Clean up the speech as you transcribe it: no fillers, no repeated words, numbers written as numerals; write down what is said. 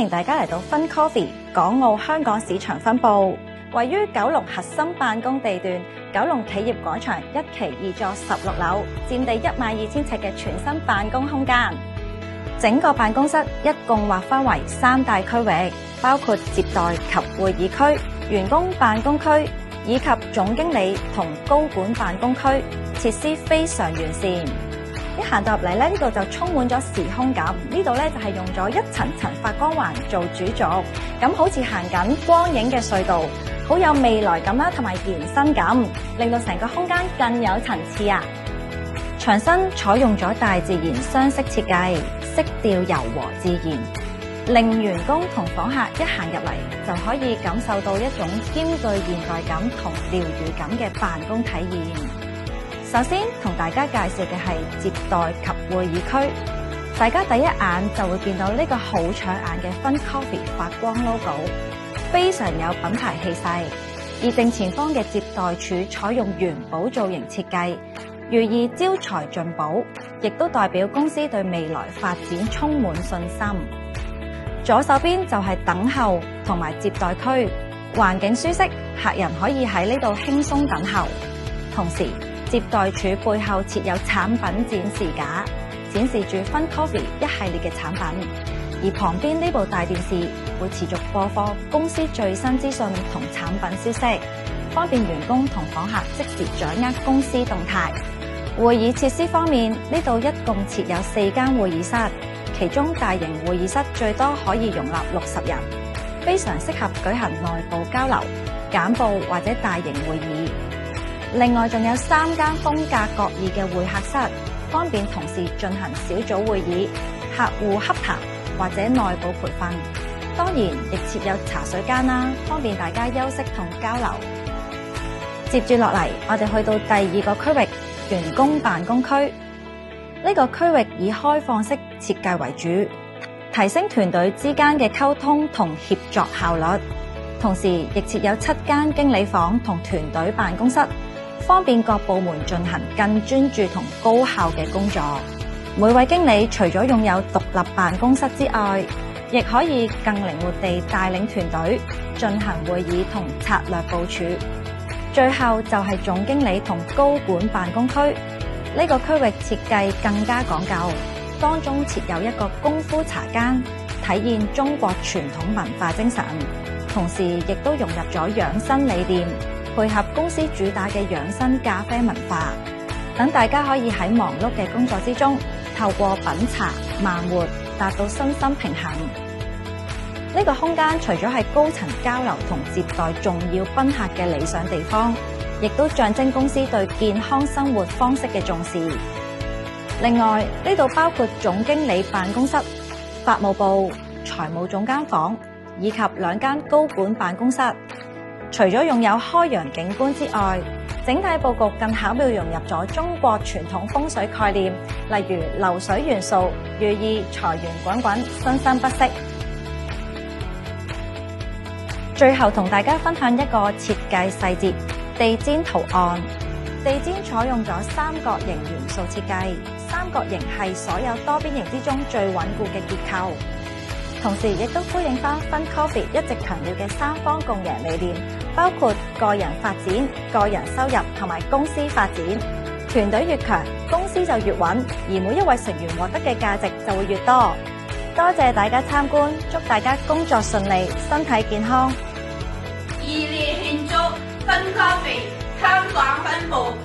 迎大家嚟到 Fun Coffee 港澳香港市場分部，位於九龍核心辦公地段九龍企業廣場1期2座16樓，佔地12000尺嘅全新辦公空間。整個辦公室一共劃分為3大區域，包括接待及會議區、員工辦公區以及總經理同高管辦公區，設施非常完善。一行到入嚟咧，呢度就充滿咗時空感。呢度咧就係用咗一層層發光環做主軸，咁好似行緊光影嘅隧道，好有未來感啦，同埋延伸感，令到成個空間更有層次啊！牆身採用咗大自然雙色設計，色調柔和自然，令員工同訪客一行入嚟就可以感受到一種兼具現代感同療癒感嘅辦公體驗。首先同大家介紹嘅係接待及會議區，大家第一眼就會見到呢個好搶眼嘅 Fun Coffee 發光 logo， 非常有品牌氣勢。而正前方嘅接待處採用元寶造型設計，寓意招財進寶，亦都代表公司對未來發展充滿信心。左手邊就係等候同埋接待區，環境舒適，客人可以喺呢度輕鬆等候。同時接待處背後設有產品展示架，展示住 Fun Coffee 一系列嘅產品，而旁邊呢部大電視會持續播放公司最新資訊同產品消息，方便員工同訪客即時掌握公司動態。會議設施方面，呢度一共設有4間會議室，其中大型會議室最多可以容納60人，非常適合舉行內部交流、簡報或者大型會議。另外仲有3間風格各異嘅會客室，方便同事進行小組會議、客戶洽談或者內部培訓。當然亦設有茶水間啦，方便大家休息同交流。接住落嚟，我哋去到第2個區域，員工辦公區。呢個區域以開放式設計為主，提升團隊之間嘅溝通同協作效率。同時亦設有7間經理房同團隊辦公室，方便各部門進行更專注同高效嘅工作。每位經理除咗擁有獨立辦公室之外，亦可以更靈活地帶領團隊進行會議同策略部署。最後就係總經理同高管辦公區，呢個區域設計更加講究，當中設有一個功夫茶間，體現中國傳統文化精神，同時亦都融入咗養生理念，配合公司主打嘅養生咖啡文化，等大家可以喺忙碌嘅工作之中，透過品茶慢活，達到身心平衡。呢個空間除咗係高層交流同接待重要賓客嘅理想地方，亦都象徵公司對健康生活方式嘅重視。另外，呢度包括總經理辦公室、法務部、財務總監房以及2間高管辦公室。除咗擁有開揚景觀之外，整體佈局更巧妙融入咗中國傳統風水概念，例如流水元素，寓意財源滾滾、生生不息。最後同大家分享一個設計細節，地氈圖案。地氈採用咗三角形元素設計，三角形係所有多邊形之中最穩固嘅結構，同時亦都呼應翻 Fun Coffee 一直強調嘅3方共贏理念，包括個人發展、個人收入同埋公司發展。團隊越強，公司就越穩，而每一位成員獲得嘅價值就會越多。多謝大家參觀，祝大家工作順利，身體健康。熱烈慶祝 Fun Coffee 香港分部